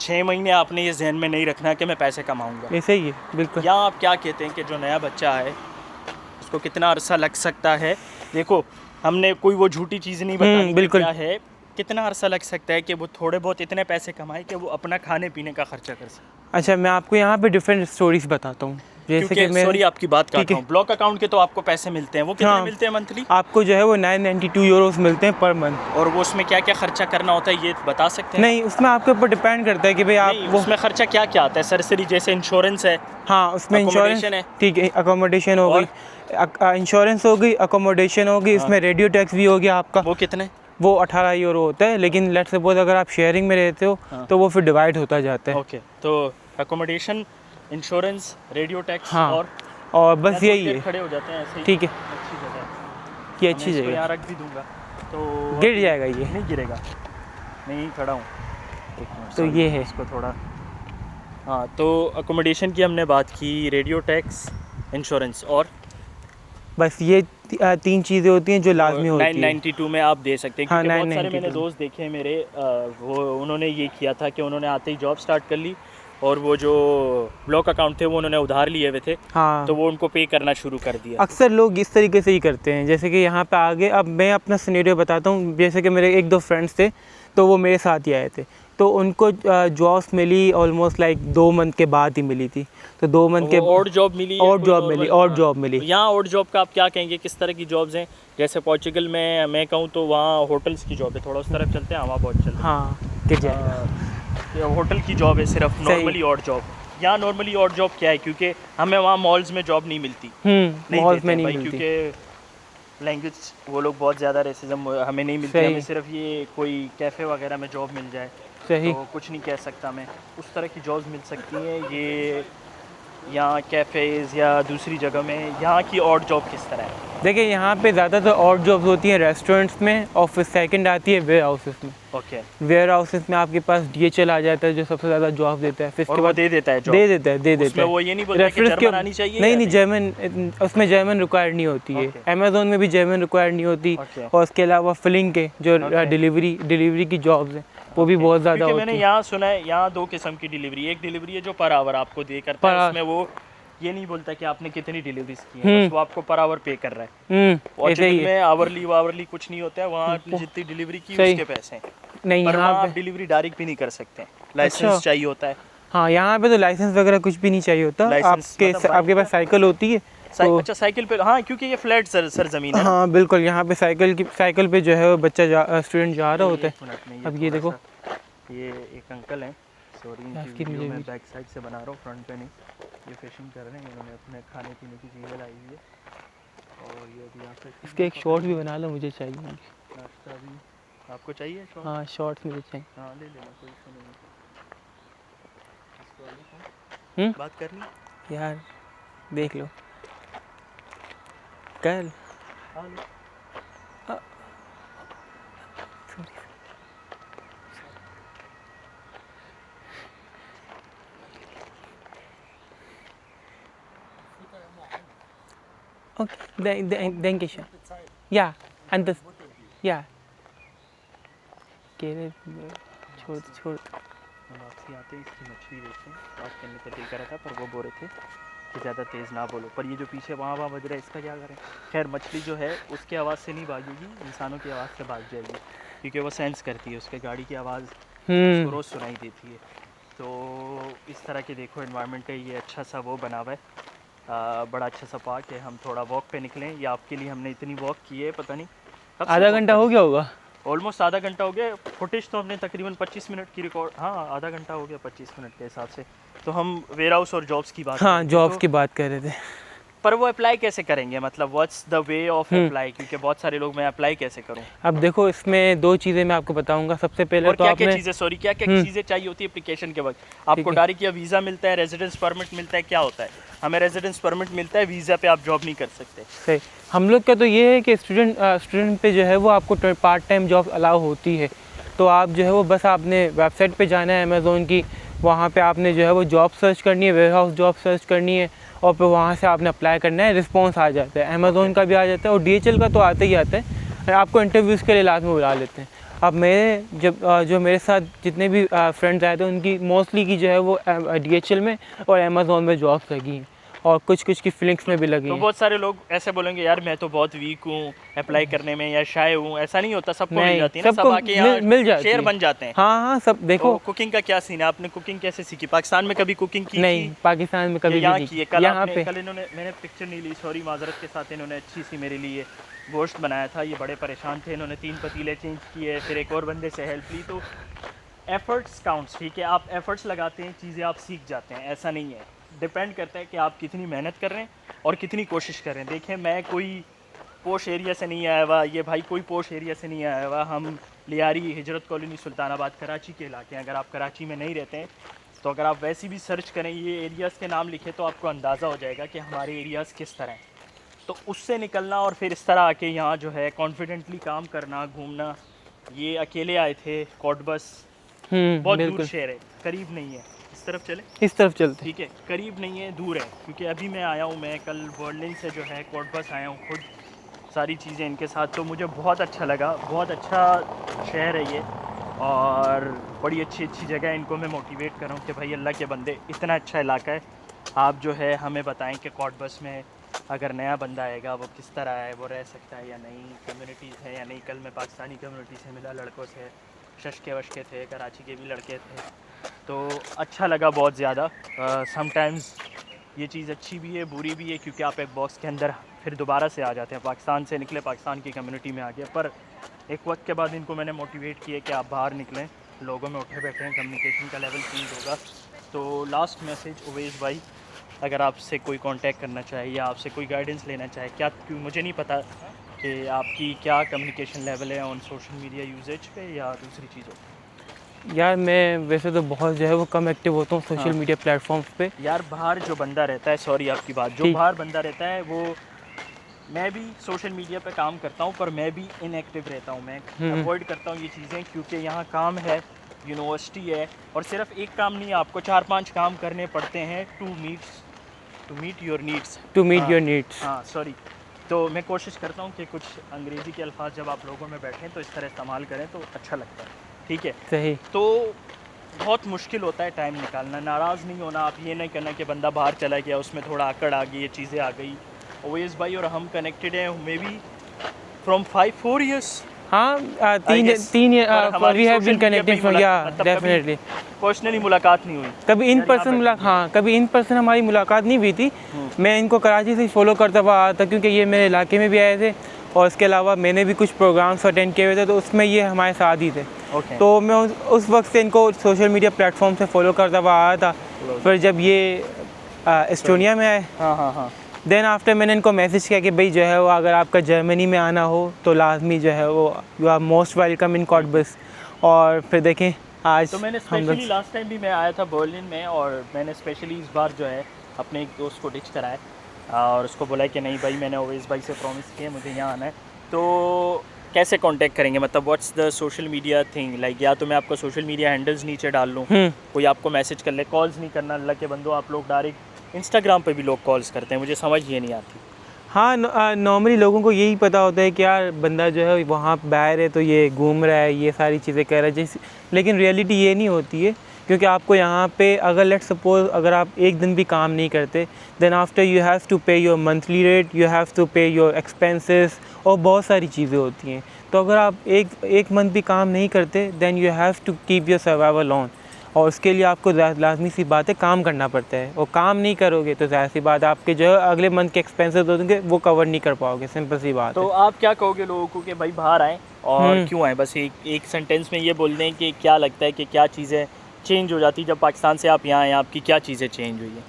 6 महीने आपने ये जहन में नहीं रखना कि मैं पैसे कमाऊंगा, ऐसे ही है बिल्कुल। या आप क्या कहते हैं कि जो नया बच्चा है उसको कितना अरसा लग सकता है देखो हमने कोई वो झूठी चीज़ नहीं बताई कि बिल्कुल। क्या है, कितना अरसा लग सकता है कि वो थोड़े बहुत इतने पैसे कमाए कि वो अपना खाने पीने का खर्चा कर सके। अच्छा, मैं आपको यहाँ पे डिफरेंट स्टोरीज बताता हूँ, जैसे कि क्योंकि मैं सॉरी आपकी बात काट ठीक रहा है। हूँ, ब्लॉक अकाउंट के तो आपको पैसे मिलते हैं, वो कितने हाँ। मिलते हैं मंथली? आपको जो है वो 992 यूरोस मिलते हैं पर मंथ। और वो उसमें क्या क्या खर्चा करना होता है ये बता सकते हैं? नहीं, उसमें आपके ऊपर डिपेंड करता है कि भाई आप नहीं, वो उसमें खर्चा क्या क्या आता है? सरसरी जैसे इंश्योरेंस है, हाँ, उसमें इंश्योरेंस accommodation है। ठीक है, अकोमोडेशन हो और? गई, इंश्योरेंस हो गई, अकोमोडेशन हो गई, इसमें रेडियो टैक्स भी हो गया आपका, वो कितने? वो 18 यूरो होता है। लेकिन लेट्स सपोज अगर आप शेयरिंग में रहते हो तो वो फिर डिवाइड होता जाता है। ओके, तो अकोमोडेशन, इंश्योरेंस, रेडियो टैक्स हाँ, और और बस थोड़ी यही देर है। खड़े हो जाते हैं ऐसे ही। ठीक है, अच्छी जगह है, ये मैं अच्छी इसको जगह यहाँ है। रख भी दूंगा तो गिर जाएगा ये। नहीं गिरेगा, मैं यहीं खड़ा हूँ। एक मिनट, तो sorry, ये है। इसको थोड़ा, हाँ तो अकोमोडेशन की हमने बात की, रेडियो टैक्स, इंश्योरेंस और बस ये 3 चीज़ें होती हैं जो लाजमी होती है। 992 में आप दे सकते हैं, हाँ, क्योंकि बहुत सारे 992 मैंने दोस्त देखे हैं मेरे, वो उन्होंने ये किया था कि उन्होंने आते ही जॉब स्टार्ट कर ली और वो जो ब्लॉक अकाउंट थे वो उन्होंने उधार लिए हुए थे, हाँ, तो वो उनको पे करना शुरू कर दिया। अक्सर लोग इस तरीके से ही करते हैं। जैसे कि यहाँ पे आगे अब मैं अपना सिनेरियो बताता हूँ। जैसे कि मेरे 1-2 फ्रेंड्स थे, तो वो मेरे साथ ही आए थे, तो उनको जॉब्स मिली ऑलमोस्ट लाइक 2 मंथ के बाद ही मिली थी। तो 2 मंथ के और जॉब मिली, और जॉब मिली, और जॉब मिली। यहाँ और जॉब का आप क्या कहेंगे, किस तरह की जॉब्स हैं? जैसे पोर्चुगल में मैं कहूँ तो वहाँ होटल्स की जॉब है, थोड़ा उस तरफ चलते हैं, वहाँ बहुत चलते हैं। हाँ, गिर जाएगा। ये होटल की जॉब है सिर्फ, सही। नॉर्मली और जॉब। यहाँ नॉर्मली और जॉब क्या है, क्योंकि हमें वहाँ मॉल्स में जॉब नहीं मिलती, नहीं मॉल्स देते में हैं नहीं भाई, मिलती। क्योंकि लैंग्वेज वो लोग बहुत ज़्यादा रेसिज्म हमें नहीं मिलती। सही। हमें सिर्फ ये कोई कैफ़े वगैरह में जॉब मिल जाए सही। तो कुछ नहीं कह सकता मैं, उस तरह की जॉब्स मिल सकती हैं। ये यहाँ कैफ़ेज़ या दूसरी जगह में, यहाँ की और जॉब किस तरह है? देखिए, यहाँ पे ज़्यादातर और जॉब्स होती हैं रेस्टोरेंट्स में, और फिर सेकंड आती है वेयर हाउसेस में। ओके, वेयर हाउसेस में आपके पास DHL आ जाता है जो सबसे ज़्यादा जॉब देता है। फिर और इसके वो बाद दे देता है जॉब? दे देता है उसमें वो ये नहीं बोलता कि रेफरेंस जर्मन आनी चाहिए? नहीं या नहीं, जर्मन उसमें जर्मन रिक्वायर्ड नहीं होती है। Okay. अमेज़ोन में भी जर्मन रिक्वायर्ड नहीं होती। Okay. और उसके अलावा फिलिंग के जो Okay. डिलीवरी की जॉब्स हैं वो भी बहुत ज़्यादा क्योंकि होती मैंने हैं। यहाँ सुना है, यहाँ 2 किस्म की डिलीवरी, एक डिलीवरी है जो पर आवर आपको दे करता Per है, hour। उसमें वो ये नहीं बोलता कि आपने कितनी डिलीवरीज की है, बस वो आपको पर आवर पे कर रहा है। ऐसे पोर्चुगल ही है। में आवरली कुछ नहीं होता है, वहाँ आपने जितनी डिलीवरी की सही। उसके पैसे हैं। नहीं, पर यहाँ वहाँ आप पे डिलीवरी डायरेक्ट भी नहीं कर सकते, लाइसेंस अच्छा। चाहिए होता है। हाँ, यहाँ पे तो लाइसेंस वगैरह कुछ भी नहीं चाहिए होता। लाइसेंस मतलब आपके पास साइकिल होती है तो अच्छा, साइकिल पे, हाँ क्योंकि ये फ्लैट सरजमीन है ना। हाँ बिल्कुल, यहाँ पे साइकिल पे जो है वो बच्चा स्टूडेंट जा रहा होता है। एक मिनट में अब ये देखो, ये एक अंकल हैं, सॉरी इनकी इसकी वीडियो मुझे मैं भी- बैक साइड से बना रहा हूँ, फ्रंट पे नहीं। ये फिशिंग कर रहे हैं, इन्होंने अपने खाने पीने की चीज़ें लाई हुई है और ये अभी यहाँ पे इसके एक शॉर्ट भी बना लो, मुझे चाहिए। नाश्ता भी आपको चाहिए? शॉर्ट? हाँ, शॉर्ट्स मुझे चाहिए। हाँ ले लेना, कोई इशू नहीं है। इसको आगे कौन? बात करनी यार देख लो कल। हाँ लो। Okay, denke schon. Ja, and das, ja. छोड़। हम वापसी आते हैं, इसकी मछली देखते हैं। बात करने का दिल कर रहा था पर वो बोल रहे थे कि ज़्यादा तेज़ ना बोलो, पर ये जो पीछे वहाँ बज रहा है इसका क्या करें? खैर, मछली जो है उसके आवाज़ से नहीं भागेगी, इंसानों की आवाज़ से भाग जाएगी, क्योंकि वो सेंस करती है, उसके गाड़ी की आवाज़ उसको रोज़ सुनाई देती है। तो इस तरह के देखो एनवायरनमेंट का ये अच्छा सा वो बना हुआ है, बड़ा अच्छा सा पार्क है। हम थोड़ा वॉक पे निकलें, या आपके लिए हमने इतनी वॉक की है पता नहीं आधा घंटा हो गया होगा, ऑलमोस्ट आधा घंटा हो गया। फुटेज तो हमने तकरीबन 25 मिनट की रिकॉर्ड, हाँ आधा घंटा हो गया 25 मिनट के हिसाब से। तो हम वेयर हाउस और जॉब्स की बात हाँ कर रहे थे, जॉब्स तो की बात कर रहे थे। पर वो अप्लाई कैसे करेंगे, मतलब what's the way of apply, क्योंकि बहुत सारे लोग, मैं अप्लाई कैसे करूँ? अब देखो, इसमें 2 चीज़ें मैं आपको बताऊंगा। सबसे पहले और तो क्या आपने क्या चीज़ें, सॉरी क्या क्या चीज़ें चाहिए होती है एप्लीकेशन के वक्त? आपको डायरेक्ट या वीज़ा मिलता है, रेजिडेंस परमिट मिलता है, क्या होता है? हमें रेजिडेंस परमिट मिलता है, वीज़ा पे आप जॉब नहीं कर सकते। सही। हम लोग का तो ये है कि स्टूडेंट पे जो है वो आपको पार्ट टाइम जॉब अलाउ होती है। तो आप जो है वो बस आपने वेबसाइट पे जाना है अमेज़ोन की, वहाँ पे आपने जो है वो जॉब सर्च करनी है, वेयर हाउस जॉब सर्च करनी है, और फिर वहाँ से आपने अप्लाई करना है। रिस्पॉन्स आ जाता है, अमेज़ोन का भी आ जाता है और DHL का तो आता ही आता है। आपको इंटरव्यूज़ के लिए लाजमी बुला लेते हैं। अब जो मेरे साथ जितने भी फ्रेंड्स आए थे, उनकी मोस्टली की जो है वो DHL में और अमेज़ोन में जॉब्स लगी हैं। और कुछ कुछ की फीलिंग्स में भी लगी तो हैं। बहुत सारे लोग ऐसे बोलेंगे यार मैं तो बहुत वीक हूँ अप्लाई करने में या शाय हूँ, ऐसा नहीं होता, सबको मिल नहीं, जाती है ना, सब सबको आके यहाँ मिल जाती शेयर है। बन जाते हैं। हाँ हाँ सब देखो। तो कुकिंग का क्या सीन है, आपने कुकिंग कैसे सीखी? पाकिस्तान में कभी कुकिंग की नहीं, थी? पाकिस्तान में कभी भी यहाँ नहीं की है? कल यहाँ आपने पे कल इन्होंने, मैंने पिक्चर नहीं ली सॉरी माजरत के साथ, इन्होंने अच्छी सी मेरे लिए गोश्त बनाया था, ये बड़े परेशान थे, इन्होंने 3 पतीले चेंज किए, फिर एक और बंदे से हेल्प ली। तो एफर्ट्स काउंट्स, ठीक है, आप एफर्ट्स लगाते हैं, चीज़ें आप सीख जाते हैं, ऐसा नहीं है। डिपेंड करता है कि आप कितनी मेहनत कर रहे हैं और कितनी कोशिश कर रहे हैं। देखें मैं कोई पोश एरिया से नहीं आया हुआ, ये भाई कोई पोश एरिया से नहीं आया हुआ, हम लियारी, हिजरत कॉलोनी, सुल्तानाबाद, कराची के इलाके हैं। अगर आप कराची में नहीं रहते हैं तो अगर आप वैसे भी सर्च करें ये एरियाज़ के नाम लिखे तो आपको अंदाज़ा हो जाएगा कि हमारे एरियाज़ किस तरह हैं। तो उससे निकलना और फिर इस तरह आके यहाँ जो है कॉन्फिडेंटली काम करना, घूमना। ये अकेले आए थे, कोटबस बहुत दूर बिल्कुल शहर है, करीब नहीं है। इस तरफ चले, इस तरफ चलते। ठीक है, करीब नहीं है, दूर है। क्योंकि अभी मैं आया हूँ, मैं कल बर्लिन से जो है कोटबस आया हूँ खुद, सारी चीज़ें इनके साथ, तो मुझे बहुत अच्छा लगा। बहुत अच्छा शहर है ये और बड़ी अच्छी अच्छी जगह है। इनको मैं मोटिवेट कर रहा हूँ कि भाई अल्लाह के बंदे, इतना अच्छा इलाका है, आप जो है हमें बताएं कि कोटबस में अगर नया बंदा आएगा वो किस तरह है, वो रह सकता है या नहीं, कम्युनिटीज़ है या नहीं। कल मैं पाकिस्तानी कम्युनिटी से मिला, लड़कों से, शशके वशके थे, कराची के भी लड़के थे, तो अच्छा लगा बहुत ज़्यादा। समटाइम्स ये चीज़ अच्छी भी है, बुरी भी है, क्योंकि आप एक बॉक्स के अंदर फिर दोबारा से आ जाते हैं। पाकिस्तान से निकले, पाकिस्तान की कम्युनिटी में आ गए, पर एक वक्त के बाद इनको मैंने मोटिवेट किया कि आप बाहर निकलें, लोगों में उठे बैठे हैं, कम्युनिकेशन का लेवल चेंज होगा। तो लास्ट मैसेज उवैस भाई, अगर आपसे कोई कांटेक्ट करना चाहे या आपसे कोई गाइडेंस लेना चाहे, क्या, क्यों मुझे नहीं पता कि आपकी क्या कम्युनिकेशन लेवल है ऑन सोशल मीडिया यूजेज पे या दूसरी चीज़ों पे। यार मैं वैसे तो बहुत जो है वो कम एक्टिव होता हूँ सोशल हाँ। मीडिया प्लेटफॉर्म्स पे। यार बाहर जो बंदा रहता है, सॉरी आपकी बात, जो ठीक। बाहर बंदा रहता है वो, मैं भी सोशल मीडिया पे काम करता हूँ पर मैं भी इनएक्टिव रहता हूँ। मैं अवॉइड करता हूँ ये चीज़ें, क्योंकि यहाँ काम है, यूनिवर्सिटी है, और सिर्फ एक काम नहीं, आपको 4-5 काम करने पड़ते हैं to meet your needs. To meet your needs. हाँ सॉरी। तो मैं कोशिश करता हूँ कि कुछ अंग्रेज़ी के अल्फाज जब आप लोगों में बैठें तो इस तरह इस्तेमाल करें तो अच्छा लगता है, ठीक है। सही। तो बहुत मुश्किल होता है टाइम निकालना। नाराज़ नहीं होना, आप ये नहीं करना कि बंदा बाहर चला गया, उसमें थोड़ा आकड़ आ गई, ये चीज़ें आ गई। ओवैस भाई और हम कनेक्टेड हैं मे बी फ्रॉम 5-4 ईयर्स। हाँ, guess, तीन हमारी we have social been media पे कनेक्टेड ही फ्रॉम, या मतलब डेफिनेटली। पर्सनली मुलाकात नहीं हुई कभी इन यार, यहाँ पर्सन बैठे हाँ, कभी इन पर्सन हमारी मुलाकात नहीं हुई थी। मैं इनको कराची से फॉलो करता हुआ आया था, क्योंकि ये मेरे इलाके में भी आए थे और इसके अलावा मैंने भी कुछ प्रोग्राम्स अटेंड किए हुए थे, तो उसमें ये हमारे साथ ही थे। ओके। तो मैं उस वक्त से इनको सोशल मीडिया प्लेटफॉर्म से फॉलो करता हुआ आया था। फिर जब ये एस्टोनिया में आए, हाँ हाँ हाँ, देन आफ्टर मैंने इनको मैसेज किया कि भाई जो है वो अगर आपका जर्मनी में आना हो तो लाजमी जो है वो you are most welcome in Cottbus. और फिर देखें आज तो मैंने हम लोग स्पेशली लास्ट टाइम भी मैं आया था बर्लिन में, और मैंने स्पेशली इस बार जो है अपने एक दोस्त को डिच कराया और उसको बोला कि नहीं भाई, मैंने ओवैस भाई से प्रॉमिस किया मुझे यहाँ आना है। तो कैसे कांटेक्ट करेंगे, मतलब what's the social media thing like, या तो मैं आपका सोशल मीडिया हैंडल्स नीचे डाल लूँ, कोई आपको मैसेज कर ले, कॉल्स नहीं करना अल्लाह के बंदो, आप लोग डायरेक्ट इंस्टाग्राम पे भी लोग कॉल्स करते हैं, मुझे समझ ये नहीं आती। हाँ, नॉर्मली लोगों को यही पता होता है कि यार बंदा जो है वहाँ बाहर है तो ये घूम रहा है, ये सारी चीज़ें कर रहा है, जैसे, लेकिन रियलिटी ये नहीं होती है। क्योंकि आपको यहाँ पे अगर लेट सपोज अगर आप एक दिन भी काम नहीं करते, then after you have to pay your monthly rate, you have to pay your expenses, और बहुत सारी चीज़ें होती हैं। तो अगर आप एक मंथ भी काम नहीं करते, then you have to keep your survival on, और उसके लिए आपको लाजमी सी बात है काम करना पड़ता है। और काम नहीं करोगे तो ज़ाहिर सी बात आपके जो है अगले मंथ के एक्सपेंसेस होंगे वो कवर नहीं कर पाओगे, सिंपल सी बात तो है। आप क्या कहोगे लोगों को कि भाई बाहर आएँ और क्यों आएँ? बस एक सेंटेंस में ये बोल दें कि क्या लगता है कि क्या चीज़ें चेंज हो जाती जब पाकिस्तान से आप यहाँ आए, आपकी क्या चीज़ें चेंज हुई है?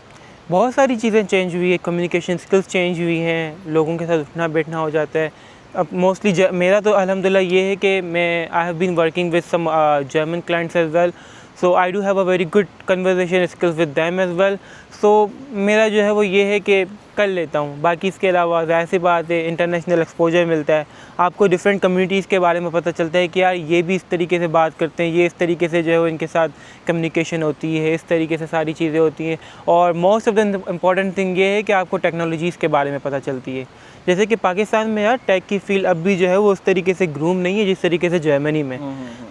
बहुत सारी चीज़ें चेंज हुई है, कम्युनिकेशन स्किल्स चेंज हुई हैं, लोगों के साथ उठना बैठना हो जाता है। अब मोस्टली मेरा तो अल्हम्दुलिल्लाह ये है कि मैं I have been working with some German clients as well, so I do have a very good conversation skills with them as well. सो मेरा जो है वो ये है कि कर लेता हूँ। बाकी इसके अलावा ज़ाहिर सी बात है इंटरनेशनल एक्सपोजर मिलता है, आपको डिफरेंट कम्युनिटीज़ के बारे में पता चलता है कि यार ये भी इस तरीके से बात करते हैं, ये इस तरीके से जो है वो इनके साथ कम्युनिकेशन होती है, इस तरीके से सारी चीज़ें होती हैं। और most of the important thing ये है कि आपको टेक्नोलॉजीज़ के बारे में पता चलती है। जैसे कि पाकिस्तान में यार टेक की फील्ड अब भी जो है वो उस तरीके से ग्रूम नहीं है जिस तरीके से जर्मनी में।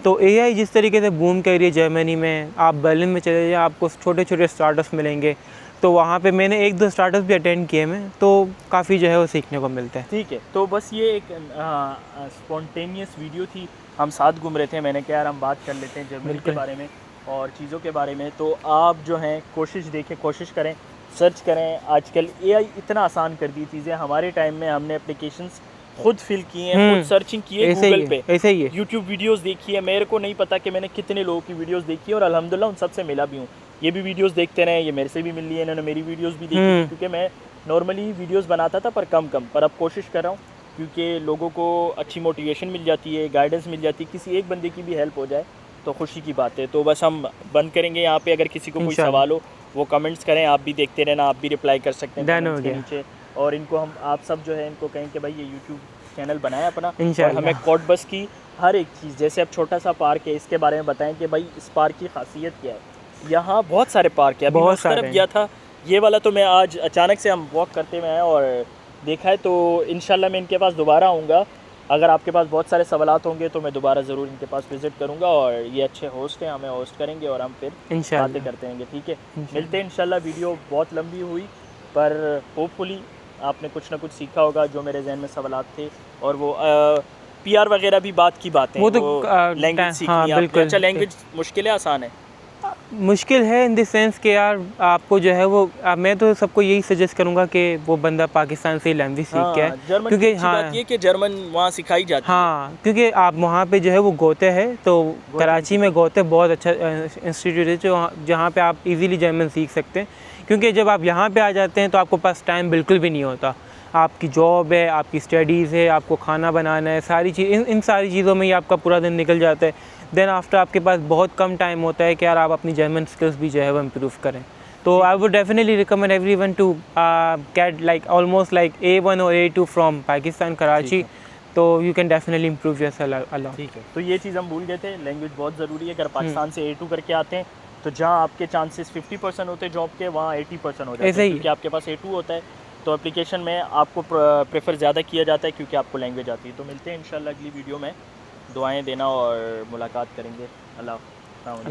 तो एआई जिस तरीके से बूम कर रही है जर्मनी में, आप बर्लिन में चले जाए आपको छोटे छोटे स्टार्टअप्स मिलेंगे। तो वहाँ पे मैंने 1-2 स्टार्टअप्स भी अटेंड किए मैं, तो काफ़ी जो है वो सीखने को मिलता है। ठीक है, तो बस ये एक स्पॉन्टेनियस वीडियो थी, हम साथ घूम रहे थे, मैंने कहा यार हम बात कर लेते हैं जर्मनी के बिल्कुल। बारे में और चीज़ों के बारे में। तो आप जो हैं कोशिश देखें, कोशिश करें, सर्च करें। आजकल एआई इतना आसान कर दी चीज़ें, हमारे टाइम में हमने एप्लीकेशंस खुद फिल किए हैं, खुद सर्चिंग की है ऐसे ही गूगल पे, है, ऐसे ही है। यूट्यूब वीडियोस देखी है। मेरे को नहीं पता कि मैंने कितने लोगों की वीडियोस देखी है और अल्हम्दुलिल्लाह उन सबसे मिला भी हूँ। ये भी वीडियोस देखते रहे, ये मेरे से भी मिल ली है, इन्होंने मेरी वीडियोस भी देखी थी, क्योंकि मैं नॉर्मली वीडियोस बनाता था पर कम पर अब कोशिश कर रहा हूँ, क्योंकि लोगों को अच्छी मोटिवेशन मिल जाती है, गाइडेंस मिल जाती है, किसी एक बंदे की भी हेल्प हो जाए तो खुशी की बात है। तो बस हम बंद करेंगे यहाँ पे। अगर किसी को कोई इंशाल्लाह। सवाल हो वो कमेंट्स करें, आप भी देखते रहना, आप भी रिप्लाई कर सकते हैं Done कमेंट्स हो के गया। नीचे। और इनको हम, आप सब जो है इनको कहें कि भाई ये यूट्यूब चैनल बनाए अपना, और इंशाल्लाह। हमें कोडबस की हर एक चीज़, जैसे अब छोटा सा पार्क है इसके बारे में बताएं कि भाई इस पार्क की खासियत क्या है। यहाँ बहुत सारे पार्क है, अभी मैं बहुत उस तरफ सारे गया था, ये वाला तो मैं आज अचानक से हम वॉक करते हुए आए और देखा है, तो इंशाल्लाह मैं इनके पास दोबारा आऊँगा। अगर आपके पास बहुत सारे सवालात होंगे तो मैं दोबारा ज़रूर इनके पास विज़िट करूँगा, और ये अच्छे होस्ट हैं, हमें होस्ट करेंगे और हम फिर इंशाल्लाह। बातें करते रहेंगे। ठीक है, मिलते हैं इंशाल्लाह। वीडियो बहुत लंबी हुई पर होपफुली आपने कुछ ना कुछ सीखा होगा, जो मेरे जहन में सवालात थे। और वो पीआर वगैरह भी बात की बातें, वो तो लैंग्वेज सीखनी हाँ है आपने। बिल्कुल। अच्छा, लैंग्वेज मुश्किल है आसान है? मुश्किल है इन द सेंस कि यार आपको जो है वो मैं तो सबको यही सजेस्ट करूँगा कि वो बंदा पाकिस्तान से ही लैंग्वेज सीख के आए, जर्मन की क्योंकि अच्छी बात ये कि जर्मन वहाँ सिखाई जाती है। हाँ, क्योंकि आप वहाँ पे जो है वो गोते है, तो कराची में गोते बहुत अच्छा इंस्टीट्यूट है जो जहाँ पे आप इजीली जर्मन सीख सकते हैं। क्योंकि जब आप यहाँ पे आ जाते हैं तो आपको पास टाइम बिल्कुल भी नहीं होता, आपकी जॉब है, आपकी स्टडीज़ है, आपको खाना बनाना है, सारी चीज़ इन सारी चीज़ों में ही आपका पूरा दिन निकल जाता है। देन आफ्टर आपके पास बहुत कम टाइम होता है कि यार आप अपनी जर्मन स्किल्स भी जो है वो इम्प्रूव करें। तो I would definitely recommend everyone to get like almost like A1 और A2 फ्रॉम पाकिस्तान कराची, तो you can definitely improve yourself a lot. ठीक है, तो ये चीज़ हम भूल गए थे, लैंग्वेज बहुत ज़रूरी है। अगर पाकिस्तान से A2 करके आते हैं तो जहाँ आपके चांसेस 50% होते हैं जॉब के, वहाँ 80% हो जाते ऐसे हैं, ही क्योंकि आपके पास A2 होता है। तो एप्लीकेशन में आपको प्रेफर ज़्यादा किया जाता है क्योंकि आपको लैंग्वेज आती है। तो मिलते हैं इंशाल्लाह अगली वीडियो में, दुआएं देना और मुलाकात करेंगे। अल्लाह हाफ़िज़।